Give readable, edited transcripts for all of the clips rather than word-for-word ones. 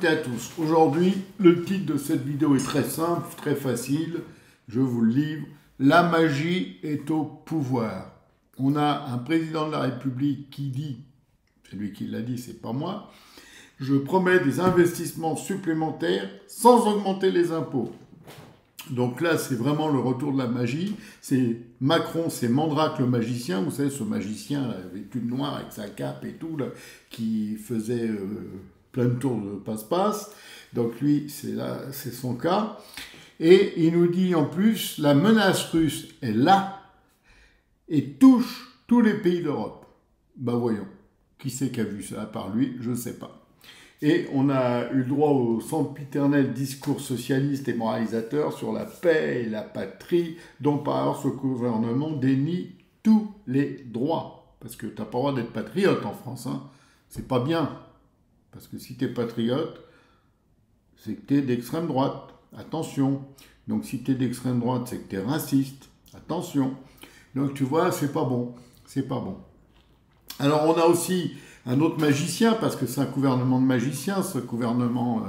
et à tous. Aujourd'hui, le titre de cette vidéo est très simple, très facile. Je vous le livre. La magie est au pouvoir. On a un président de la République qui dit, c'est lui qui l'a dit, c'est pas moi, je promets des investissements supplémentaires sans augmenter les impôts. Donc là, c'est vraiment le retour de la magie. C'est Macron, c'est Mandrake le magicien. Vous savez, ce magicien vêtu de noir avec sa cape et tout, là, qui faisait plein de tours de passe-passe. Donc lui, c'est son cas. Et il nous dit en plus, la menace russe est là et touche tous les pays d'Europe. Ben voyons, qui c'est qui a vu ça à part lui? Je ne sais pas. Et on a eu le droit au sempiternel discours socialiste et moralisateur sur la paix et la patrie, dont par ailleurs ce gouvernement dénie tous les droits. Parce que tu n'as pas le droit d'être patriote en France, hein. C'est pas bien. Parce que si tu es patriote, c'est que tu es d'extrême droite. Attention. Donc si tu es d'extrême droite, c'est que tu es raciste. Attention. Donc tu vois, c'est pas bon. C'est pas bon. Alors on a aussi un autre magicien, parce que c'est un gouvernement de magiciens, ce gouvernement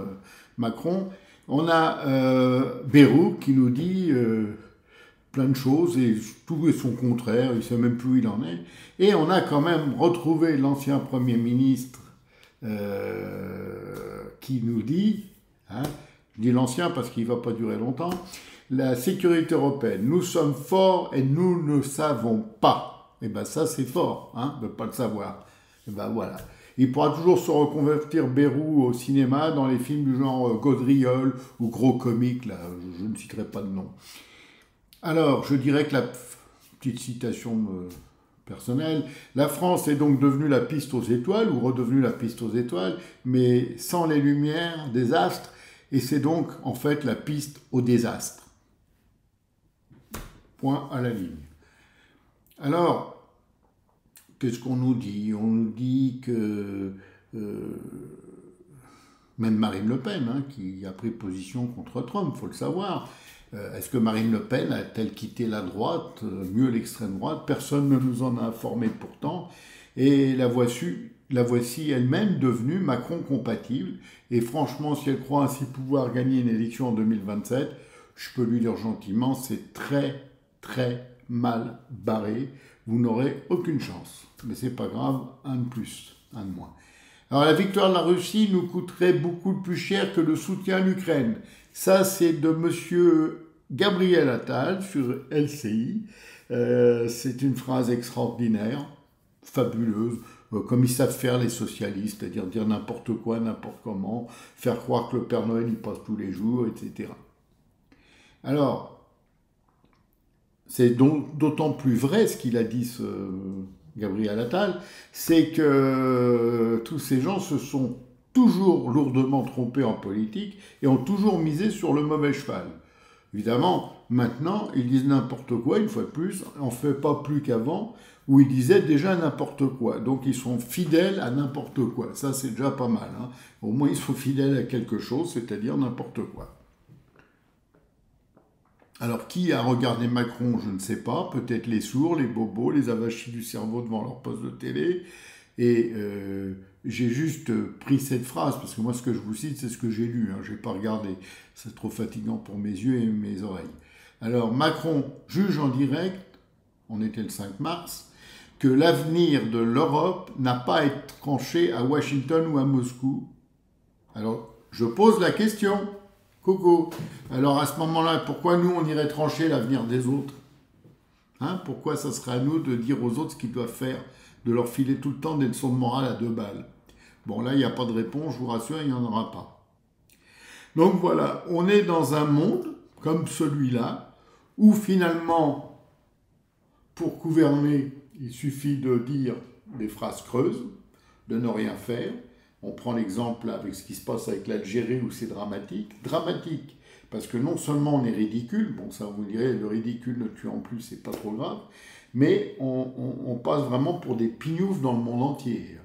Macron. On a Bayrou qui nous dit plein de choses, et tout est son contraire, il ne sait même plus où il en est. Et on a quand même retrouvé l'ancien Premier ministre qui nous dit, hein, je dis l'ancien parce qu'il ne va pas durer longtemps, la sécurité européenne, nous sommes forts et nous ne savons pas. Et bien ça c'est fort, hein, de ne pas le savoir. Et ben voilà. Il pourra toujours se reconvertir Bayrou au cinéma dans les films du genre Gaudriole ou Gros Comique, là, je ne citerai pas de nom. Alors, je dirais que la petite citation personnelle, la France est donc devenue la piste aux étoiles, ou redevenue la piste aux étoiles, mais sans les lumières des astres, et c'est donc en fait la piste au désastre. Point à la ligne. Alors, qu'est-ce qu'on nous dit? On nous dit que même Marine Le Pen, hein, qui a pris position contre Trump, il faut le savoir. Est-ce que Marine Le Pen a-t-elle quitté la droite, mieux l'extrême droite? Personne ne nous en a informé pourtant. Et la voici elle-même devenue Macron compatible. Et franchement, si elle croit ainsi pouvoir gagner une élection en 2027, je peux lui dire gentiment, c'est très, très mal barré. Vous n'aurez aucune chance. Mais c'est pas grave, un de plus, un de moins. Alors la victoire de la Russie nous coûterait beaucoup plus cher que le soutien à l'Ukraine. Ça, c'est de monsieur Gabriel Attal sur LCI. C'est une phrase extraordinaire, fabuleuse, comme ils savent faire les socialistes, c'est-à-dire dire n'importe quoi, n'importe comment, faire croire que le Père Noël, il passe tous les jours, etc. Alors, c'est donc d'autant plus vrai ce qu'il a dit, ce Gabriel Attal, c'est que tous ces gens se sont toujours lourdement trompés en politique et ont toujours misé sur le mauvais cheval. Évidemment, maintenant, ils disent n'importe quoi, une fois de plus, on ne fait pas plus qu'avant, où ils disaient déjà n'importe quoi. Donc ils sont fidèles à n'importe quoi. Ça, c'est déjà pas mal, hein. Au moins, ils sont fidèles à quelque chose, c'est-à-dire n'importe quoi. Alors, qui a regardé Macron, je ne sais pas. Peut-être les sourds, les bobos, les avachis du cerveau devant leur poste de télé. Et j'ai juste pris cette phrase, parce que moi, ce que je vous cite, c'est ce que j'ai lu. Hein. Je n'ai pas regardé. C'est trop fatigant pour mes yeux et mes oreilles. Alors, Macron juge en direct, on était le 5 mars, que l'avenir de l'Europe n'a pas à être tranché à Washington ou à Moscou. Alors, je pose la question. Coucou. Alors à ce moment-là, pourquoi nous, on irait trancher l'avenir des autres, hein? Pourquoi ça serait à nous de dire aux autres ce qu'ils doivent faire, de leur filer tout le temps des leçons de morale à 2 balles? Bon, là, il n'y a pas de réponse, je vous rassure, il n'y en aura pas. Donc voilà, on est dans un monde comme celui-là, où finalement, pour gouverner, il suffit de dire des phrases creuses, de ne rien faire. On prend l'exemple avec ce qui se passe avec l'Algérie où c'est dramatique. Dramatique, parce que non seulement on est ridicule, bon ça vous direz, le ridicule ne tue en plus, c'est pas trop grave, mais on passe vraiment pour des pignoufs dans le monde entier.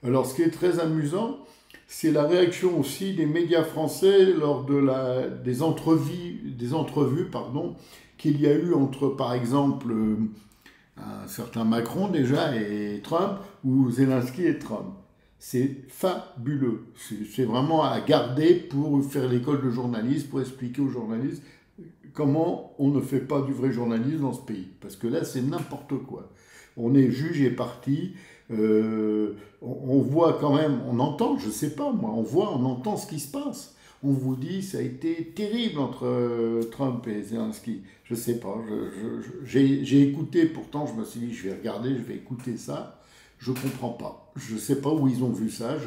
Alors ce qui est très amusant, c'est la réaction aussi des médias français lors de des entrevues qu'il y a eu entre, par exemple, un certain Macron déjà et Trump, ou Zelensky et Trump. C'est fabuleux. C'est vraiment à garder pour faire l'école de journalisme, pour expliquer aux journalistes comment on ne fait pas du vrai journalisme dans ce pays. Parce que là, c'est n'importe quoi. On est juge et parti. On voit quand même, on entend, je sais pas moi, on entend ce qui se passe. On vous dit, ça a été terrible entre Trump et Zelensky. Je sais pas, j'ai écouté, pourtant je me suis dit, je vais regarder, je vais écouter ça. Je comprends pas. Je sais pas où ils ont vu ça.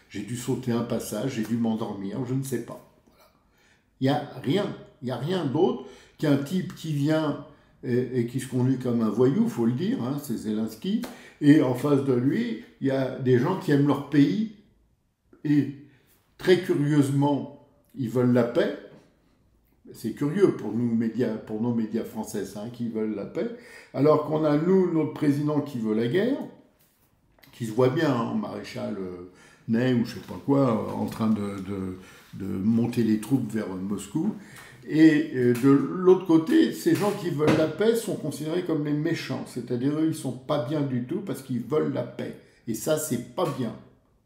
J'ai dû sauter un passage, j'ai dû m'endormir, je ne sais pas. Il n'y a rien d'autre qu'un type qui vient et qui se conduit comme un voyou, il faut le dire, hein, c'est Zelensky, et en face de lui, il y a des gens qui aiment leur pays, et très curieusement, ils veulent la paix. C'est curieux pour nos médias français, hein, qui veulent la paix, alors qu'on a, nous, notre président qui veut la guerre, qui se voit bien hein, en maréchal Ney ou je sais pas quoi, en train de monter les troupes vers Moscou. Et de l'autre côté, ces gens qui veulent la paix sont considérés comme les méchants. C'est-à-dire, eux, ils sont pas bien du tout parce qu'ils veulent la paix. Et ça, c'est pas bien.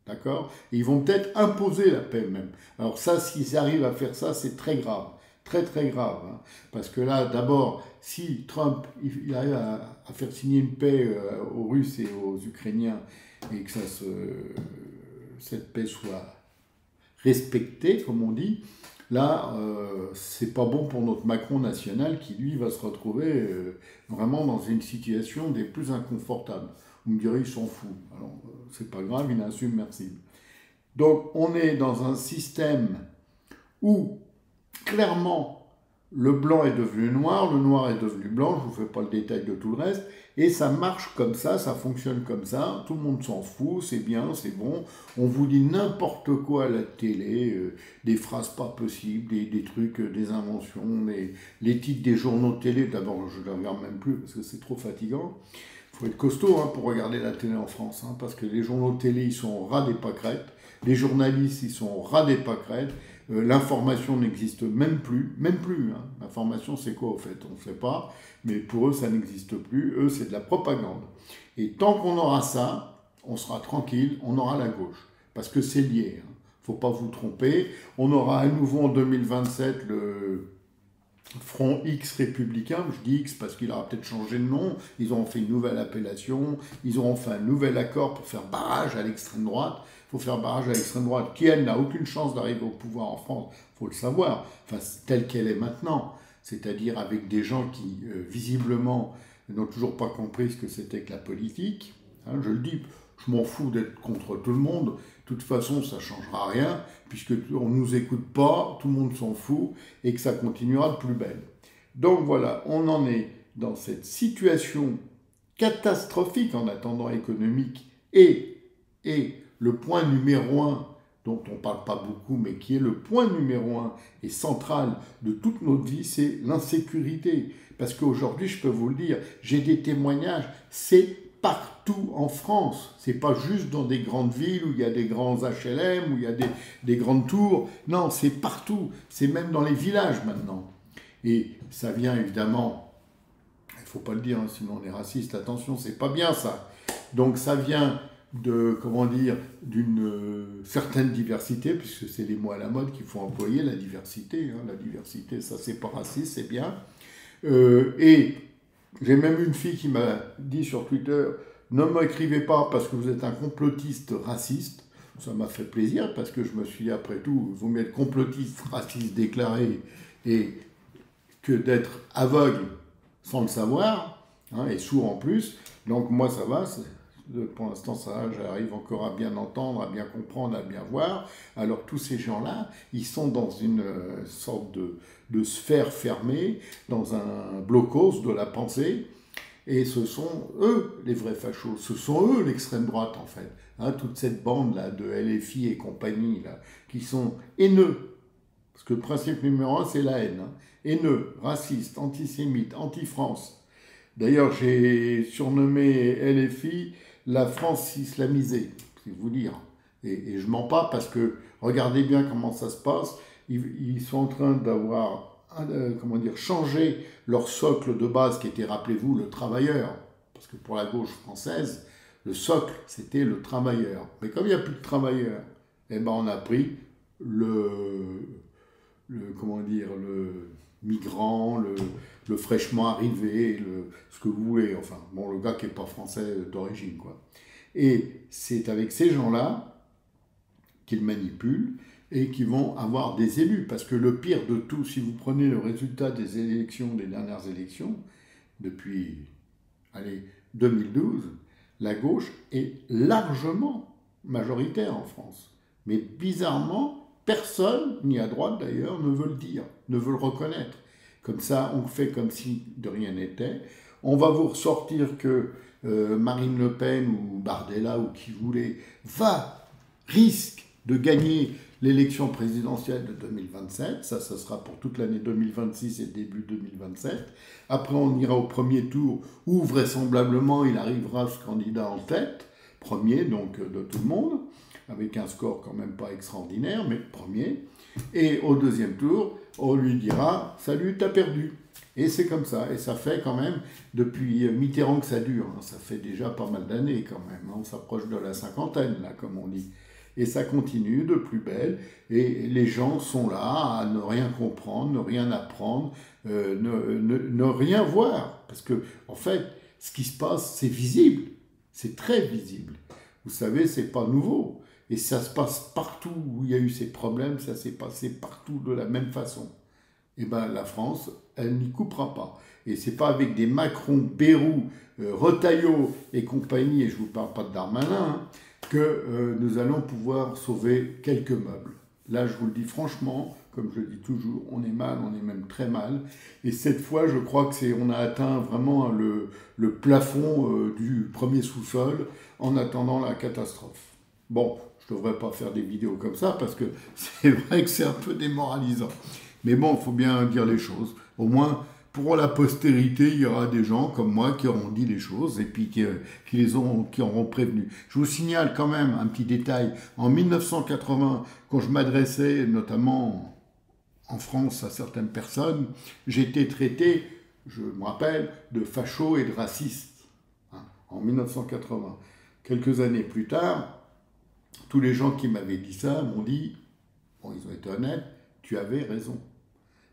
D'accord? Et ils vont peut-être imposer la paix même. Alors ça, s'ils arrivent à faire ça, c'est très grave. Très, très grave. Hein. Parce que là, d'abord, si Trump il arrive à faire signer une paix aux Russes et aux Ukrainiens et que cette paix soit respectée, comme on dit, là, c'est pas bon pour notre Macron national qui, lui, va se retrouver vraiment dans une situation des plus inconfortables. Vous me direz, il s'en fout. Alors, c'est pas grave, il est insubmersible. Donc, on est dans un système où, clairement, le blanc est devenu noir, le noir est devenu blanc, je ne vous fais pas le détail de tout le reste, et ça marche comme ça fonctionne comme ça, tout le monde s'en fout, c'est bien, c'est bon, on vous dit n'importe quoi à la télé, des phrases pas possibles, des trucs, des inventions, les titres des journaux de télé, d'abord je ne les regarde même plus parce que c'est trop fatigant. Il faut être costaud hein, pour regarder la télé en France, hein, parce que les journaux de télé, ils sont au ras des pâquerettes, les journalistes, ils sont au ras des pâquerettes, l'information n'existe même plus. Hein. L'information, c'est quoi au fait? On ne sait pas, mais pour eux, ça n'existe plus. Eux, c'est de la propagande. Et tant qu'on aura ça, on sera tranquille, on aura la gauche, parce que c'est lié. Hein. Faut pas vous tromper. On aura à nouveau en 2027 le Front X républicain, je dis X parce qu'il aura peut-être changé de nom, ils auront fait une nouvelle appellation, ils auront fait un nouvel accord pour faire barrage à l'extrême droite. Il faut faire barrage à l'extrême droite, qui elle n'a aucune chance d'arriver au pouvoir en France, il faut le savoir, enfin, telle qu'elle est maintenant, c'est-à-dire avec des gens qui, visiblement, n'ont toujours pas compris ce que c'était que la politique. Hein, je le dis, je m'en fous d'être contre tout le monde, de toute façon, ça ne changera rien, puisqu'on ne nous écoute pas, tout le monde s'en fout, et que ça continuera de plus belle. Donc voilà, on en est dans cette situation catastrophique en attendant économique, et le point numéro 1, dont on ne parle pas beaucoup, mais qui est le point numéro 1 et central de toute notre vie, c'est l'insécurité. Parce qu'aujourd'hui, je peux vous le dire, j'ai des témoignages, c'est partout en France. C'est pas juste dans des grandes villes où il y a des grands HLM, où il y a des grandes tours. Non, c'est partout. C'est même dans les villages maintenant. Et ça vient évidemment, il ne faut pas le dire, hein, sinon on est raciste, attention, c'est pas bien ça. Donc ça vient de, comment dire, d'une certaine diversité, puisque c'est les mots à la mode qu'il faut employer, la diversité. Hein, la diversité, ça c'est pas raciste, c'est bien. Et j'ai même une fille qui m'a dit sur Twitter, ne m'écrivez pas parce que vous êtes un complotiste raciste. Ça m'a fait plaisir parce que je me suis dit, après tout, il vaut mieux être complotiste raciste déclaré et que d'être aveugle sans le savoir, hein, et sourd en plus. Donc moi ça va, pour l'instant ça j'arrive encore à bien entendre, à bien comprendre, à bien voir. Alors tous ces gens-là, ils sont dans une sorte de sphère fermée, dans un blocos de la pensée, et ce sont eux les vrais fachos, ce sont eux l'extrême droite en fait. Hein, toute cette bande-là de LFI et compagnie, là, qui sont haineux, parce que le principe numéro 1 c'est la haine, hein. Haineux, raciste, antisémite, anti-France. D'ailleurs j'ai surnommé LFI la France islamisée, c'est vous dire. Et je mens pas parce que regardez bien comment ça se passe. Ils sont en train d'avoir, comment dire, changé leur socle de base qui était, rappelez-vous, le travailleur. Parce que pour la gauche française, le socle, c'était le travailleur. Mais comme il n'y a plus de travailleurs, eh ben on a pris comment dire, le migrant, le fraîchement arrivé, ce que vous voulez, enfin, bon, le gars qui n'est pas français d'origine, quoi. Et c'est avec ces gens-là qu'ils manipulent et qui vont avoir des élus. Parce que le pire de tout, si vous prenez le résultat des élections, des dernières élections, depuis, 2012, la gauche est largement majoritaire en France. Mais bizarrement, personne, ni à droite d'ailleurs, ne veut le dire, ne veut le reconnaître. Comme ça, on fait comme si de rien n'était. On va vous ressortir que Marine Le Pen ou Bardella ou qui voulait risque de gagner l'élection présidentielle de 2027. Ça sera pour toute l'année 2026 et début 2027. Après, on ira au premier tour où vraisemblablement il arrivera ce candidat en tête, premier donc de tout le monde, avec un score quand même pas extraordinaire, mais premier. Et au deuxième tour, on lui dira « Salut, t'as perdu ». Et c'est comme ça. Et ça fait quand même, depuis Mitterrand que ça dure, hein, ça fait déjà pas mal d'années quand même. Hein, on s'approche de la cinquantaine, là, comme on dit. Et ça continue de plus belle. Et les gens sont là à ne rien comprendre, ne rien apprendre, ne rien voir. Parce que, en fait, ce qui se passe, c'est visible. C'est très visible. Vous savez, c'est pas nouveau. Et ça se passe partout où il y a eu ces problèmes, ça s'est passé partout de la même façon. Eh bien, la France, elle n'y coupera pas. Et c'est pas avec des Macron, Bayrou, Retailleau et compagnie, et je ne vous parle pas de Darmanin, hein, que nous allons pouvoir sauver quelques meubles. Là, je vous le dis franchement, comme je le dis toujours, on est mal, on est même très mal. Et cette fois, je crois que on a atteint vraiment le plafond du premier sous-sol en attendant la catastrophe. Bon, je ne devrais pas faire des vidéos comme ça parce que c'est vrai que c'est un peu démoralisant. Mais bon, il faut bien dire les choses. Au moins, pour la postérité, il y aura des gens comme moi qui auront dit les choses et puis qui auront prévenu. Je vous signale quand même un petit détail. En 1980, quand je m'adressais notamment en France à certaines personnes, j'étais traité, je me rappelle, de facho et de raciste. Hein, en 1980. Quelques années plus tard, tous les gens qui m'avaient dit ça m'ont dit, bon, ils ont été honnêtes, tu avais raison.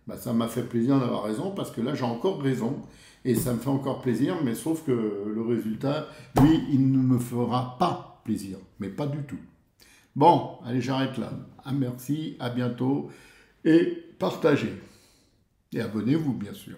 Ben, ça m'a fait plaisir d'avoir raison parce que là, j'ai encore raison et ça me fait encore plaisir, mais sauf que le résultat, lui, il ne me fera pas plaisir, mais pas du tout. Bon, allez, j'arrête là. Merci, à bientôt et partagez. Et abonnez-vous, bien sûr.